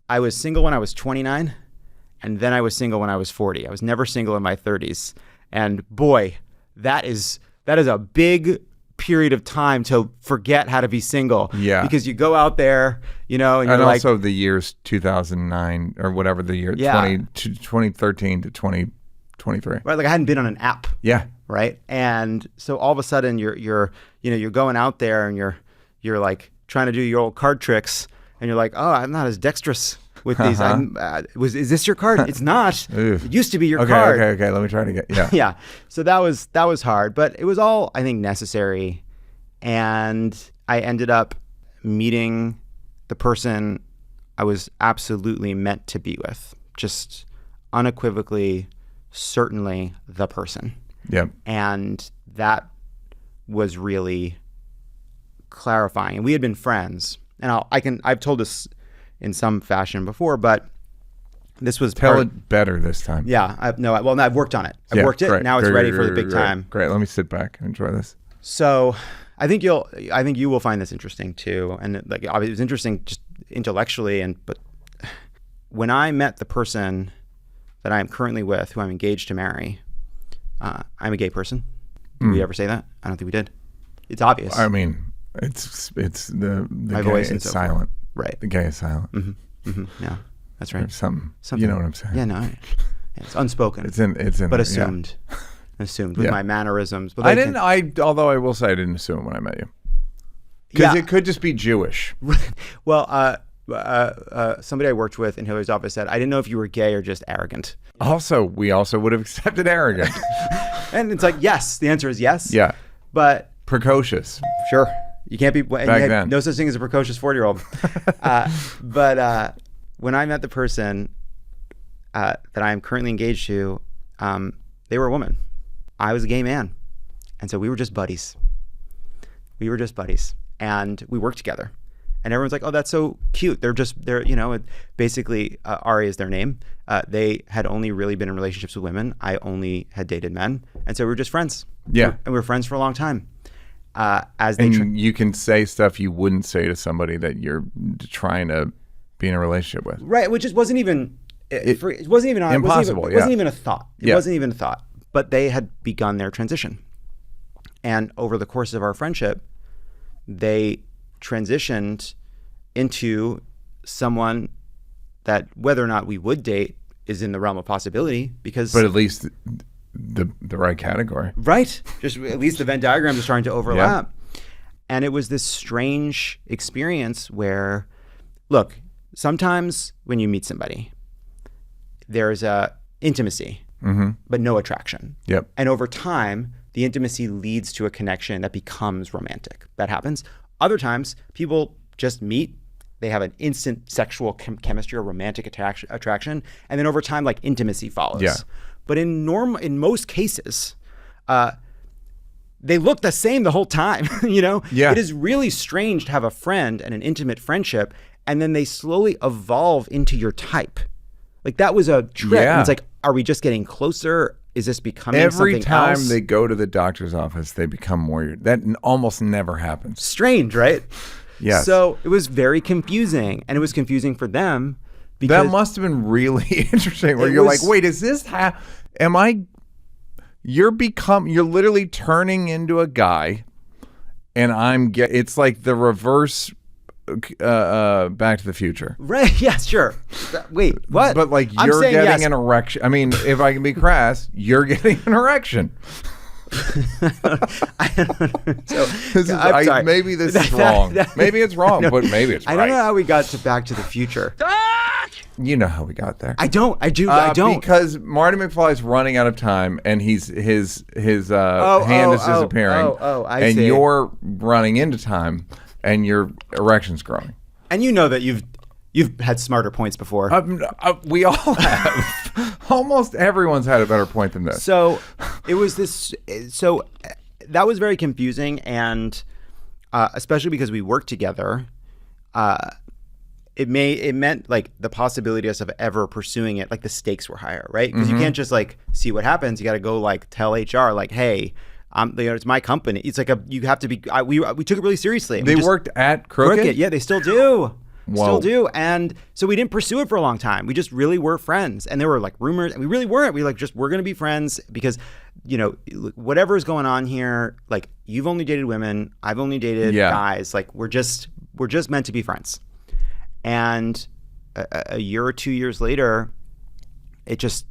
I was single when I was 29, and then I was single when I was 40. I was never single in my 30s. And boy, that is a big period of time to forget how to be single. Yeah. Because you go out there, and you're like... also the years 2009 or whatever the year, 2013 to 2023. Right, like I hadn't been on an app. Yeah. Right? And so all of a sudden you're going out there and you're like trying to do your old card tricks, and you're like, oh, I'm not as dexterous with these. Is this your card? It's not. It used to be your card. Okay. Let me try to get, yeah. Yeah. So that was hard, but it was all, I think, necessary. And I ended up meeting the person I was absolutely meant to be with. Just unequivocally, certainly the person. Yep. And that was really clarifying. And we had been friends. And I've told this in some fashion before, but this was Tell it better this time. Yeah. I've worked on it. I've worked it. Great, now it's ready for the big time. Great. Let me sit back and enjoy this. So I think you will find this interesting too. And like, it was interesting just intellectually. But when I met the person that I am currently with, who I'm engaged to marry, I'm a gay person. Did we ever say that? I don't think we did. It's obvious. I mean, it's the My gay voice is so silent. Right. The gay is silent. Mm-hmm. Mm-hmm. Yeah, that's right. There's something. You know what I'm saying? Yeah, no. It's unspoken. It's in. But assumed. Yeah. Assumed with my mannerisms. But although I will say I didn't assume when I met you. Because it could just be Jewish. Well, somebody I worked with in Hillary's office said, I didn't know if you were gay or just arrogant. We also would have accepted arrogant. And it's like, yes. The answer is yes. Yeah. But precocious. Sure. You can't be... Back then. No such thing as a precocious 40-year-old. But when I met the person that I am currently engaged to, they were a woman. I was a gay man. And so we were just buddies. And we worked together. And everyone's like, oh, that's so cute. Basically, Ari is their name. They had only really been in relationships with women. I only had dated men. And so we were just friends. Yeah. And we were friends for a long time. You can say stuff you wouldn't say to somebody that you're trying to be in a relationship with. Right, which wasn't even... It wasn't even impossible. It wasn't even a thought. It wasn't even a thought. But they had begun their transition. And over the course of our friendship, they transitioned into someone that, whether or not we would date, is in the realm of possibility, because... But at least the right category. Right. Just at least the Venn diagram is starting to overlap. Yeah. And it was this strange experience where, look, sometimes when you meet somebody, there's a intimacy, but no attraction. Yep. And over time, the intimacy leads to a connection that becomes romantic. That happens. Other times, people just meet, they have an instant sexual chemistry or romantic attraction, and then over time, like, intimacy follows. Yeah. But in most cases, they look the same the whole time. Yeah. It is really strange to have a friend and an intimate friendship, and then they slowly evolve into your type. Like, that was a trip. Yeah. And it's like, are we just getting closer? Is this becoming Every something time else? they go to the doctor's office, they become more... That almost never happens. Strange, right? Yes. So it was very confusing, and it was confusing for them because... That must have been really interesting, where you're like, wait, is this how... You're literally turning into a guy, and it's like the reverse... Back to the Future. Right, yeah, sure. Wait, what? But like, you're getting an erection. I mean, if I can be crass, you're getting an erection. I don't know. Maybe this is wrong. Maybe it's wrong, but maybe it's right. I don't know how we got to Back to the Future. You know how we got there. I don't. Because Marty McFly's running out of time, and his hand is disappearing. I see. And you're running into time. And your erection's growing. And you know that you've had smarter points before. We all have. Almost everyone's had a better point than this. So it was this. So that was very confusing, and especially because we worked together, it meant like the possibility of ever pursuing it. Like, the stakes were higher, right? Because you can't just like see what happens. You got to go like tell HR like, hey. It's my company. It's like you have to be. We took it really seriously. They worked at Crooked? Yeah, they still do. Still do. And so we didn't pursue it for a long time. We just really were friends. And there were like rumors, and we really weren't. We we're going to be friends because, whatever is going on here, like you've only dated women, I've only dated guys. Like we're just meant to be friends. And a year or 2 years later, it just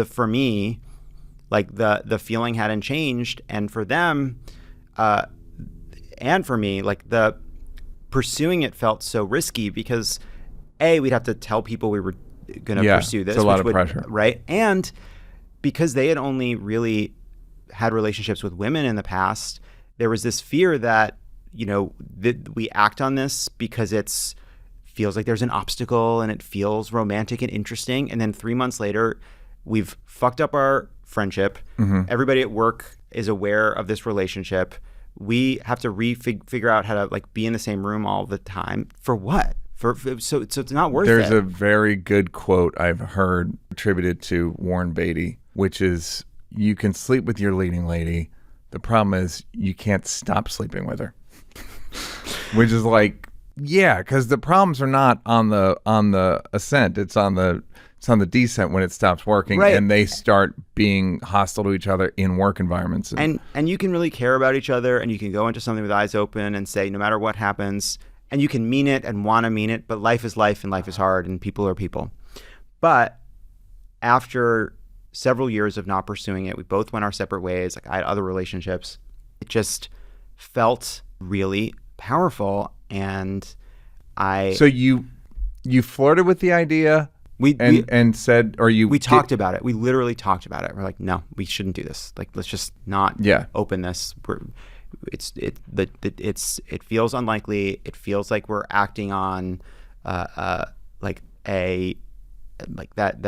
for me, like the feeling hadn't changed, and for them, and for me, like the pursuing it felt so risky because we'd have to tell people we were going to pursue this. It's a lot of pressure, right? And because they had only really had relationships with women in the past, there was this fear that that we act on this because feels like there's an obstacle and it feels romantic and interesting. And then 3 months later, we've fucked up our friendship. Mm-hmm. Everybody at work is aware of this relationship. We have to figure out how to like be in the same room all the time. For what? So it's not worth it. There's a very good quote I've heard attributed to Warren Beatty, which is, you can sleep with your leading lady. The problem is you can't stop sleeping with her. Which is like, yeah, because the problems are not on the ascent. It's on the descent when it stops working, right. And they start being hostile to each other in work environments. And you can really care about each other, and you can go into something with eyes open and say, no matter what happens, and you can mean it and want to mean it, but life is life and life is hard and people are people. But after several years of not pursuing it, we both went our separate ways. Like I had other relationships. It just felt really powerful, and So you flirted with the idea and said, or you... We talked about it. We literally talked about it. We're like, no, we shouldn't do this. Like, let's just not open this. It feels unlikely. It feels like we're acting on that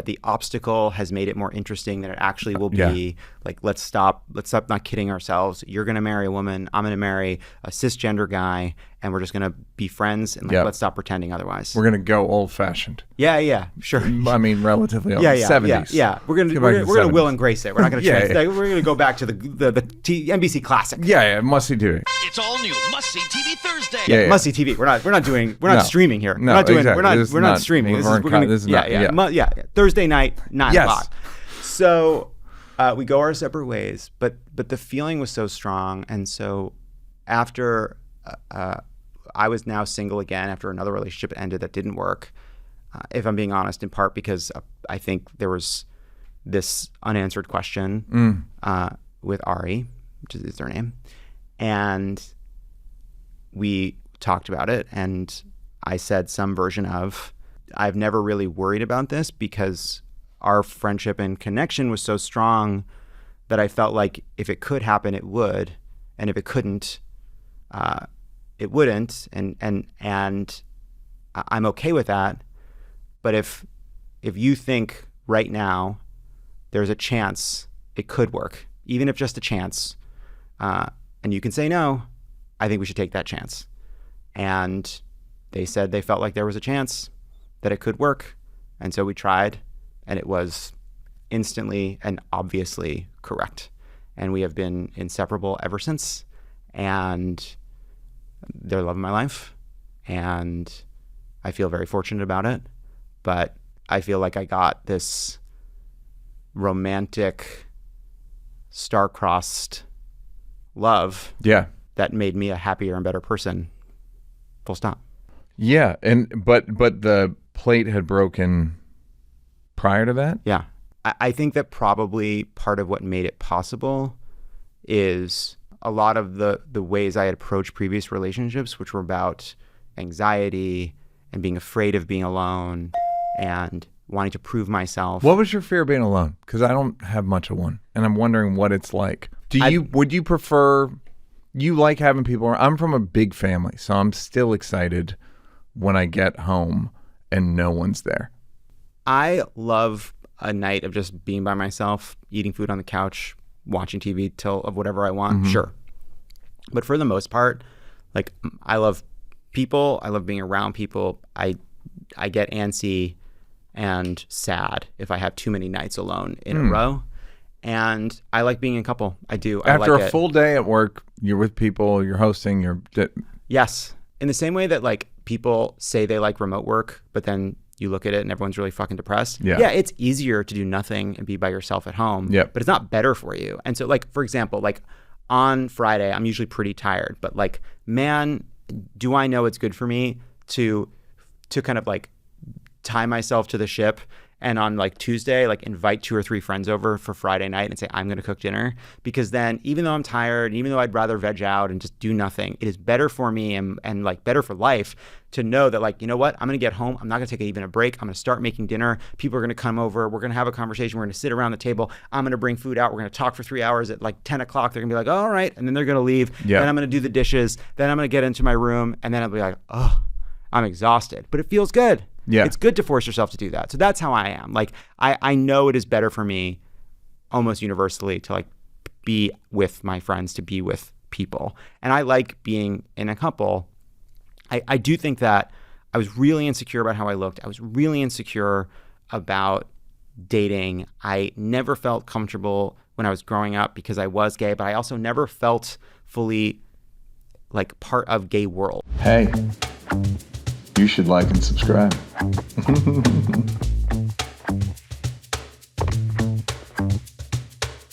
the obstacle has made it more interesting than it actually will be. Yeah. Like, let's stop not kidding ourselves. You're going to marry a woman. I'm going to marry a cisgender guy, and we're just going to be friends, and let's stop pretending otherwise. We're going to go old fashioned. Yeah, sure. I mean, relatively old. 70s. Yeah. We're going to Will and Grace it. We're not going to change. We're going to go back to the NBC classic. Yeah, must-see TV. It's all new must-see TV Thursday. Yeah, must-see TV. We're not streaming here. No, we're not streaming. Thursday night, 9 o'clock. So we go our separate ways, but the feeling was so strong, and so after I was now single again after another relationship ended that didn't work. If I'm being honest, in part because I think there was this unanswered question with Ari, which is their name, and we talked about it, and I said some version of, I've never really worried about this because our friendship and connection was so strong that I felt like if it could happen, it would, and if it couldn't, it wouldn't, and I'm okay with that. But if you think right now there's a chance it could work, even if just a chance, and you can say no, I think we should take that chance. And they said they felt like there was a chance that it could work, and so we tried, and it was instantly and obviously correct. And we have been inseparable ever since, and they're the love of my life, and I feel very fortunate about it. But I feel like I got this romantic, star-crossed love that made me a happier and better person. Full stop. Yeah, but the plate had broken prior to that? Yeah. I think that probably part of what made it possible is a lot of the ways I had approached previous relationships, which were about anxiety and being afraid of being alone and wanting to prove myself. What was your fear of being alone? Because I don't have much of one, and I'm wondering what it's like. Would you prefer, you like having people around? I'm from a big family, so I'm still excited when I get home and no one's there. I love a night of just being by myself, eating food on the couch, watching TV till of whatever I want. Sure. But for the most part, like, I love people. I love being around people. I get antsy and sad if I have too many nights alone in a row. And I like being in a couple. I do. After a full day at work, you're with people, you're hosting, Yes. In the same way that, like, people say they like remote work, but then you look at it and everyone's really fucking depressed. Yeah. It's easier to do nothing and be by yourself at home, Yep. but it's not better for you. And so like, for example, like on Friday, I'm usually pretty tired, but like, man, do I know it's good for me to kind of like tie myself to the ship and on like Tuesday, like invite 2 or 3 friends over for Friday night and say, I'm going to cook dinner. Because then even though I'm tired, even though I'd rather veg out and just do nothing, it is better for me and like better for life to know that like, you know what, I'm going to get home. I'm not going to take even a break. I'm going to start making dinner. People are going to come over. We're going to have a conversation. We're going to sit around the table. I'm going to bring food out. We're going to talk for 3 hours at like 10 o'clock. They're going to be like, all right. And then they're going to leave. Yeah. Then I'm going to do the dishes. Then I'm going to get into my room. And then I'll be like, oh, I'm exhausted. But it feels good. Yeah. It's good to force yourself to do that. So that's how I am. Like, I know it is better for me almost universally to like be with my friends, to be with people. And I like being in a couple. I do think that I was really insecure about how I looked. I was really insecure about dating. I never felt comfortable when I was growing up because I was gay, but I also never felt fully like part of gay world. Hey, you should like and subscribe.